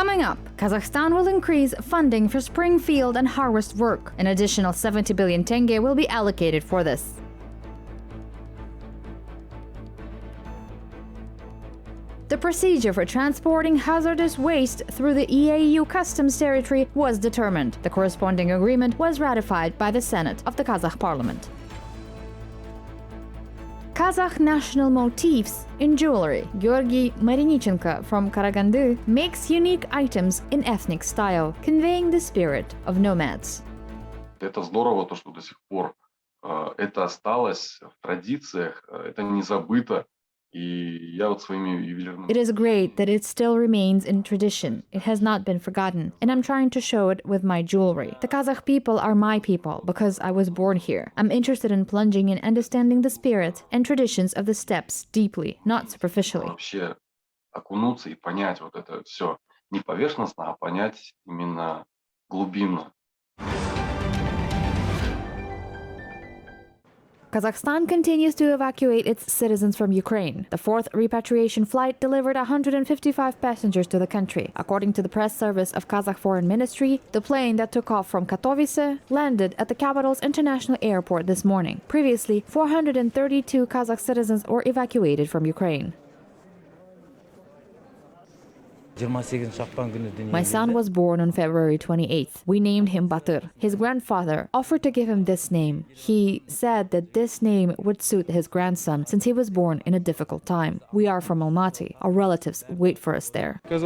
Coming up, Kazakhstan will increase funding for spring field and harvest work. An additional 70 billion tenge will be allocated for this. The procedure for transporting hazardous waste through the EAEU customs territory was determined. The corresponding agreement was ratified by the Senate of the Kazakh parliament. Kazakh national motifs in jewelry. Georgy Marinichenko from Karagandy makes unique items in ethnic style, conveying the spirit of nomads. Это здорово, то, что до сих пор это осталось в традициях, это не забыто. It is great that it still remains in tradition. It has not been forgotten, and I'm trying to show it with my jewelry. The Kazakh people are my people because I was born here. I'm interested in plunging in understanding the spirit and traditions of the steppes deeply, not superficially. Вообще окунуться и понять вот это все не поверхностно, а понять именно глубинно. Kazakhstan continues to evacuate its citizens from Ukraine. The fourth repatriation flight delivered 155 passengers to the country. According to the press service of Kazakh Foreign Ministry, the plane that took off from Katowice landed at the capital's international airport this morning. Previously, 432 Kazakh citizens were evacuated from Ukraine. My son was born on February 28th. We named him Batır. His grandfather offered to give him this name. He said that this name would suit his grandson since he was born in a difficult time. We are from Almaty. Our relatives wait for us there. The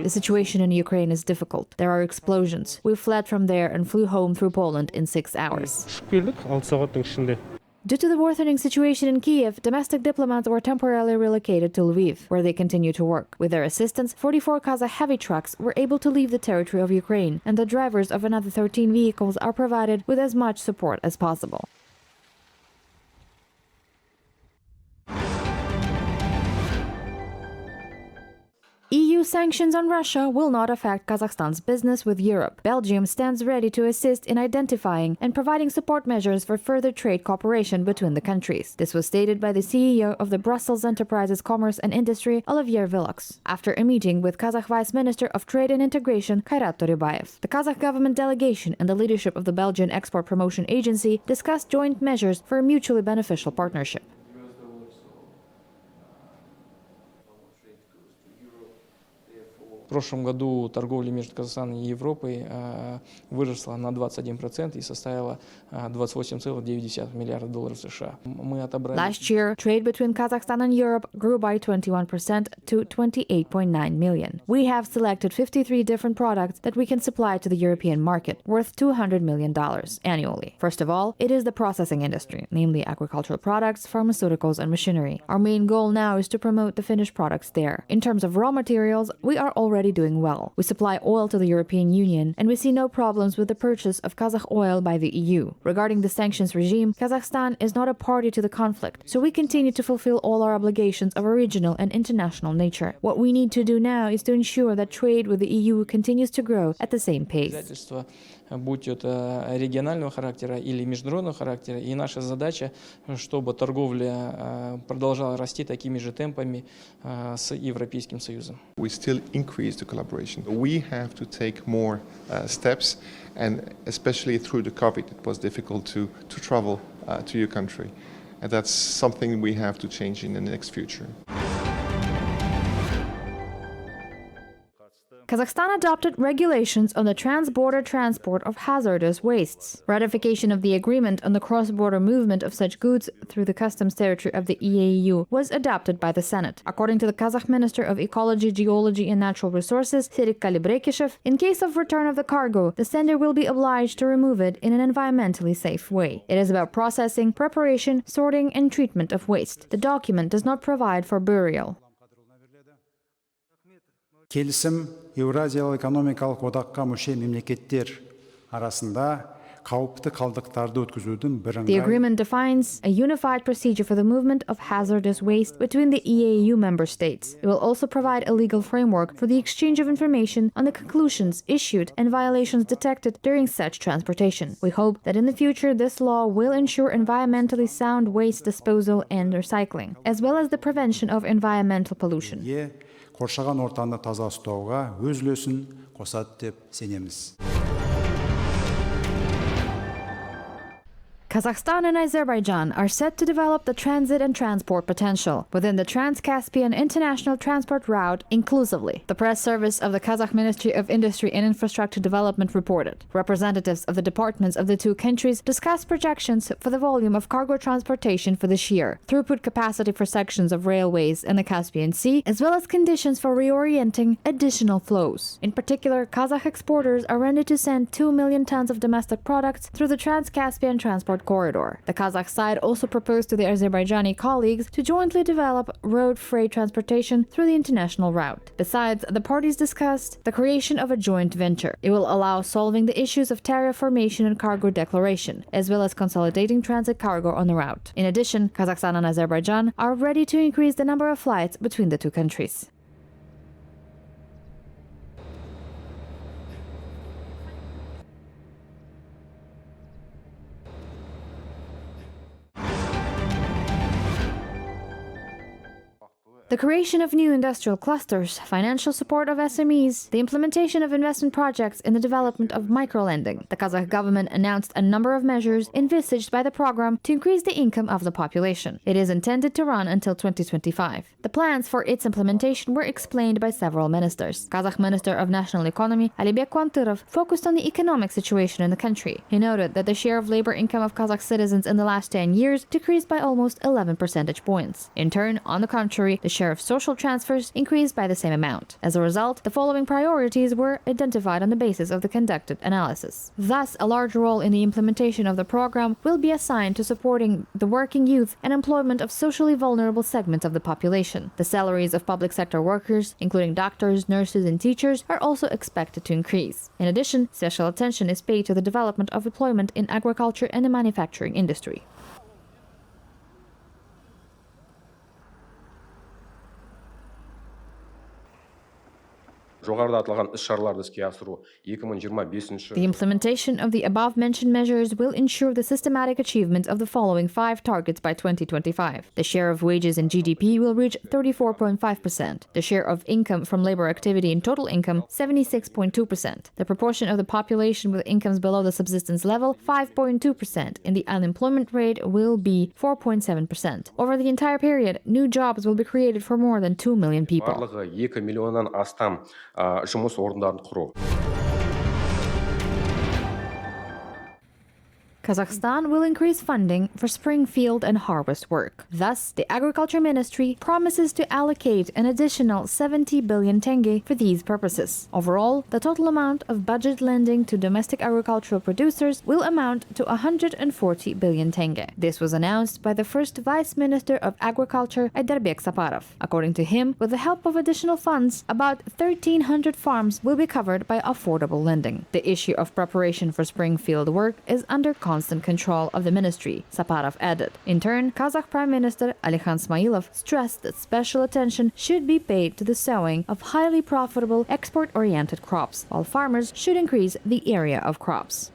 situation in Ukraine is difficult. There are explosions. We fled from there and flew home through Poland in 6 hours. Due to the worsening situation in Kiev, domestic diplomats were temporarily relocated to Lviv, where they continue to work. With their assistance, 44 Kazakh heavy trucks were able to leave the territory of Ukraine, and the drivers of another 13 vehicles are provided with as much support as possible. EU sanctions on Russia will not affect Kazakhstan's business with Europe. Belgium stands ready to assist in identifying and providing support measures for further trade cooperation between the countries. This was stated by the CEO of the Brussels Enterprises Commerce and Industry, Olivier Villux, after a meeting with Kazakh Vice Minister of Trade and Integration, Kairat Torybayev. The Kazakh government delegation and the leadership of the Belgian Export Promotion Agency discussed joint measures for a mutually beneficial partnership. В прошлом году торговля между Казахстаном и Европой выросла на 21% и составила $28,9 миллиарда США. Last year, trade between Kazakhstan and Europe grew by 21% to 28.9 million. We have selected 53 different products that we can supply to the European market, worth $200 million annually. First of all, it is the processing industry, namely agricultural products, pharmaceuticals, and machinery. Our main goal now is to promote the finished products there. In terms of raw materials, we are already doing well. We supply oil to the European Union, and we see no problems with the purchase of Kazakh oil by the EU. Regarding the sanctions regime, Kazakhstan is not a party to the conflict, so we continue to fulfill all our obligations of a regional and international nature. What we need to do now is to ensure that trade with the EU continues to grow at the same pace. Будь это регионального характера или международного характера, и наша задача, чтобы торговля продолжала расти такими же темпами с Европейским Союзом. We still increase the collaboration. We have to take more steps, and especially through the COVID, it was difficult to travel to your country, and that's something we have to change in the next future. Kazakhstan adopted regulations on the trans-border transport of hazardous wastes. Ratification of the agreement on the cross-border movement of such goods through the customs territory of the EAEU was adopted by the Senate. According to the Kazakh Minister of Ecology, Geology and Natural Resources, Serik Kalibrekishev, in case of return of the cargo, the sender will be obliged to remove it in an environmentally safe way. It is about processing, preparation, sorting and treatment of waste. The document does not provide for burial. Келісім Еуразиялық экономикалық одаққа мүше мемлекеттер арасында қауіпті қалдықтарды өткізудің бірыңғай. The agreement defines a unified procedure for the movement of hazardous waste between the EAEU member states. It will also provide a legal framework for the exchange of information on the conclusions issued and violations detected during such transportation. We hope that in the future this law will ensure environmentally sound waste disposal and recycling, as well as the prevention of environmental pollution. қоршаған ортаны таза ұстауға өз үлесін қосады деп сенеміз. Kazakhstan and Azerbaijan are set to develop the transit and transport potential within the Trans-Caspian International Transport Route inclusively. The press service of the Kazakh Ministry of Industry and Infrastructure Development reported. Representatives of the departments of the two countries discussed projections for the volume of cargo transportation for this year, throughput capacity for sections of railways in the Caspian Sea, as well as conditions for reorienting additional flows. In particular, Kazakh exporters are ready to send 2 million tons of domestic products through the Trans-Caspian Transport Corridor. The Kazakh side also proposed to the Azerbaijani colleagues to jointly develop road freight transportation through the international route. Besides, the parties discussed the creation of a joint venture. It will allow solving the issues of tariff formation and cargo declaration, as well as consolidating transit cargo on the route. In addition, Kazakhstan and Azerbaijan are ready to increase the number of flights between the two countries. The creation of new industrial clusters, financial support of SMEs, the implementation of investment projects in the development of microlending. The Kazakh government announced a number of measures envisaged by the program to increase the income of the population. It is intended to run until 2025. The plans for its implementation were explained by several ministers. Kazakh Minister of National Economy, Alibek Kantyrov, focused on the economic situation in the country. He noted that the share of labor income of Kazakh citizens in the last 10 years decreased by almost 11 percentage points. In turn, on the contrary, the share of social transfers increased by the same amount. As a result, the following priorities were identified on the basis of the conducted analysis. Thus, a large role in the implementation of the program will be assigned to supporting the working youth and employment of socially vulnerable segments of the population. The salaries of public sector workers, including doctors, nurses, and teachers, are also expected to increase. In addition, special attention is paid to the development of employment in agriculture and the manufacturing industry. The implementation of the above-mentioned measures will ensure the systematic achievement of the following 5 targets by 2025. The share of wages in GDP will reach 34.5%. The share of income from labor activity in total income, 76.2%. The proportion of the population with incomes below the subsistence level, 5.2%. And the unemployment rate will be 4.7%. Over the entire period, new jobs will be created for more than 2 million people. жұмыс орындарын құру. Kazakhstan will increase funding for spring field and harvest work. Thus, the Agriculture Ministry promises to allocate an additional 70 billion tenge for these purposes. Overall, the total amount of budget lending to domestic agricultural producers will amount to 140 billion tenge. This was announced by the first Vice Minister of Agriculture, Ayderbek Saparov. According to him, with the help of additional funds, about 1,300 farms will be covered by affordable lending. The issue of preparation for spring field work is under constant control of the ministry, Saparov added. In turn, Kazakh Prime Minister Alikhan Smailov stressed that special attention should be paid to the sowing of highly profitable export-oriented crops, while farmers should increase the area of crops.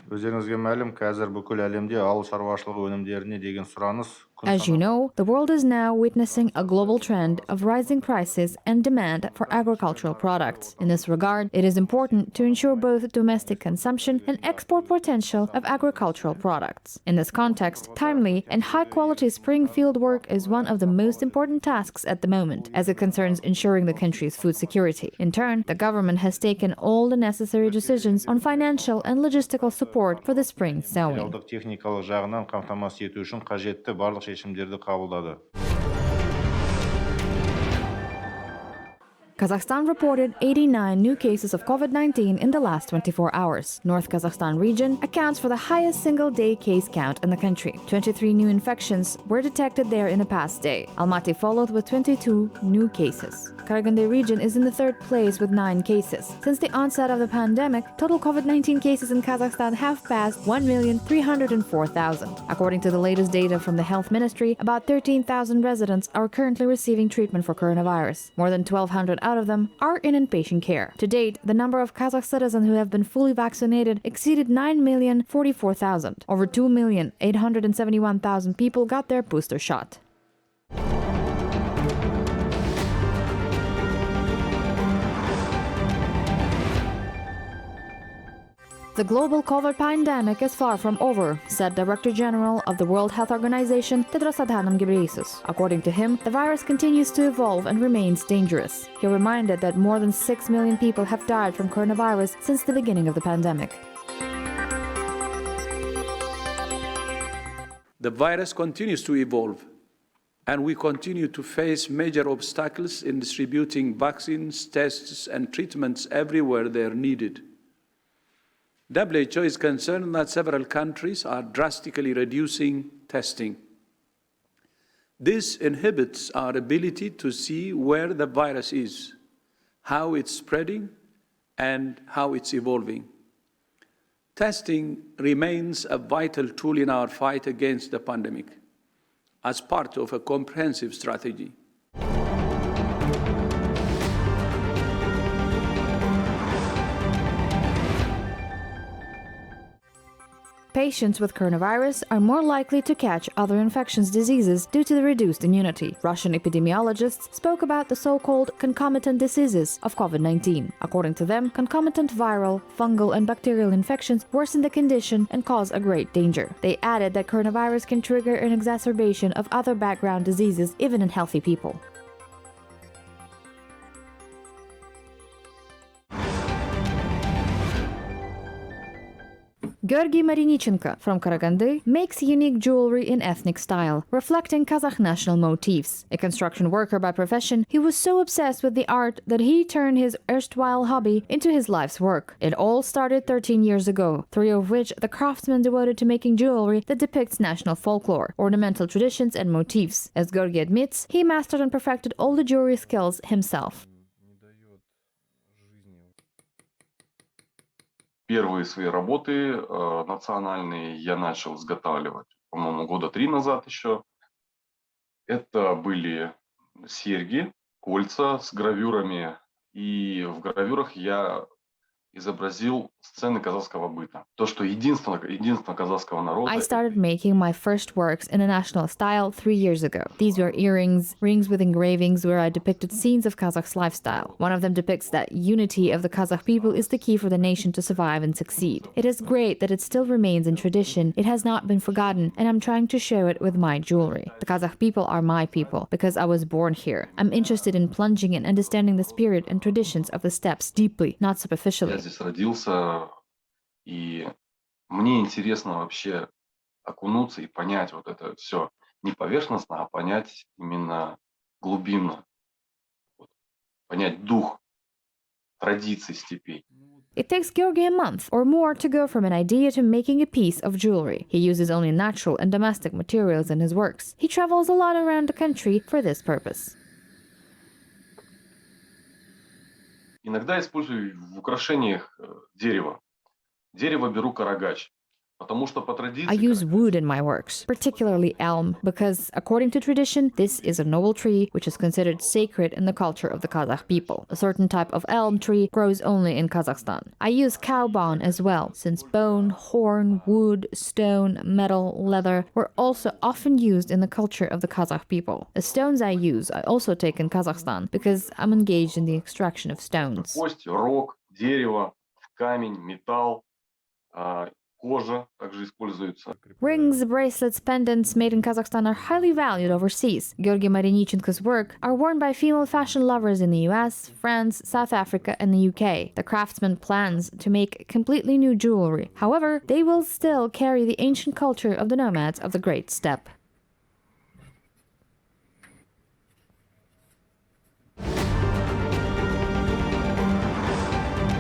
Өздеріңізге мәлім, қазір бүкіл әлемде ауыл шаруашылығы өнімдеріне деген сұраныс. As you know, the world is now witnessing a global trend of rising prices and demand for agricultural products. In this regard, it is important to ensure both domestic consumption and export potential of agricultural products. In this context, timely and high-quality spring field work is one of the most important tasks at the moment, as it concerns ensuring the country's food security. In turn, the government has taken all the necessary decisions on financial and logistical support for the spring sowing. Техникалық жағынан қамтамасыз ету үшін қажетті барлық шешімдерді қабылдады. Kazakhstan reported 89 new cases of COVID-19 in the last 24 hours. North Kazakhstan region accounts for the highest single-day case count in the country. 23 new infections were detected there in the past day. Almaty followed with 22 new cases. Karaganda region is in the 3rd place with 9 cases. Since the onset of the pandemic, total COVID-19 cases in Kazakhstan have passed 1,304,000. According to the latest data from the Health Ministry, about 13,000 residents are currently receiving treatment for coronavirus. More than 1,200 out of them are in inpatient care. To date, the number of Kazakh citizens who have been fully vaccinated exceeded 9,044,000. Over 2,871,000 people got their booster shot. The global COVID pandemic is far from over, said Director General of the World Health Organization, Tedros Adhanom Ghebreyesus. According to him, the virus continues to evolve and remains dangerous. He reminded that more than 6 million people have died from coronavirus since the beginning of the pandemic. The virus continues to evolve, and we continue to face major obstacles in distributing vaccines, tests, and treatments everywhere they are needed. WHO is concerned that several countries are drastically reducing testing. This inhibits our ability to see where the virus is, how it's spreading, and how it's evolving. Testing remains a vital tool in our fight against the pandemic as part of a comprehensive strategy. Patients with coronavirus are more likely to catch other infectious diseases due to the reduced immunity. Russian epidemiologists spoke about the so-called concomitant diseases of COVID-19. According to them, concomitant viral, fungal, and bacterial infections worsen the condition and cause a great danger. They added that coronavirus can trigger an exacerbation of other background diseases even in healthy people. Georgy Marinichenko from Karaganda makes unique jewelry in ethnic style, reflecting Kazakh national motifs. A construction worker by profession, he was so obsessed with the art that he turned his erstwhile hobby into his life's work. It all started 13 years ago, 3 of which the craftsman devoted to making jewelry that depicts national folklore, ornamental traditions, and motifs. As Georgy admits, he mastered and perfected all the jewelry skills himself. Первые свои работы национальные я начал изготавливать, по-моему, года 3 назад еще. Это были серьги, кольца с гравюрами. И в гравюрах я изобразил сцены казахского быта. То, что единство казахского народа... I started making my first works in a national style 3 years ago. These were earrings, rings with engravings where I depicted scenes of Kazakh's lifestyle. One of them depicts that unity of the Kazakh people is the key for the nation to survive and succeed. It is great that it still remains in tradition. It has not been forgotten, and I'm trying to show it with my jewelry. The Kazakh people are my people because I was born here. I'm interested in plunging in understanding the spirit and traditions of the steppes deeply, not superficially. Я здесь родился, и мне интересно вообще окунуться и понять вот это все не поверхностно, а понять именно глубинно, понять дух традиций степей. It takes Georgy a month or more to go from an idea to making a piece of jewelry. He uses only natural and domestic materials in his works. He travels a lot around the country for this purpose. Иногда использую в украшениях дерево. Дерево беру карагач, потому что по традиции... I use wood in my works, particularly elm, because according to tradition, this is a noble tree which is considered sacred in the culture of the Kazakh people. A certain type of elm tree grows only in Kazakhstan. I use cow bone as well, since bone, horn, wood, stone, metal, leather were also often used in the culture of the Kazakh people. The stones I use I also take in Kazakhstan because I'm engaged in the extraction of stones. Кость, рог, дерево, камень, металл, кожа также используется. Rings, bracelets, pendants made in Kazakhstan are highly valued overseas. Georgy Marinichenko's work are worn by female fashion lovers in the US, France, South Africa, and the UK. The craftsman plans to make completely new jewelry. However, they will still carry the ancient culture of the nomads of the Great Steppe.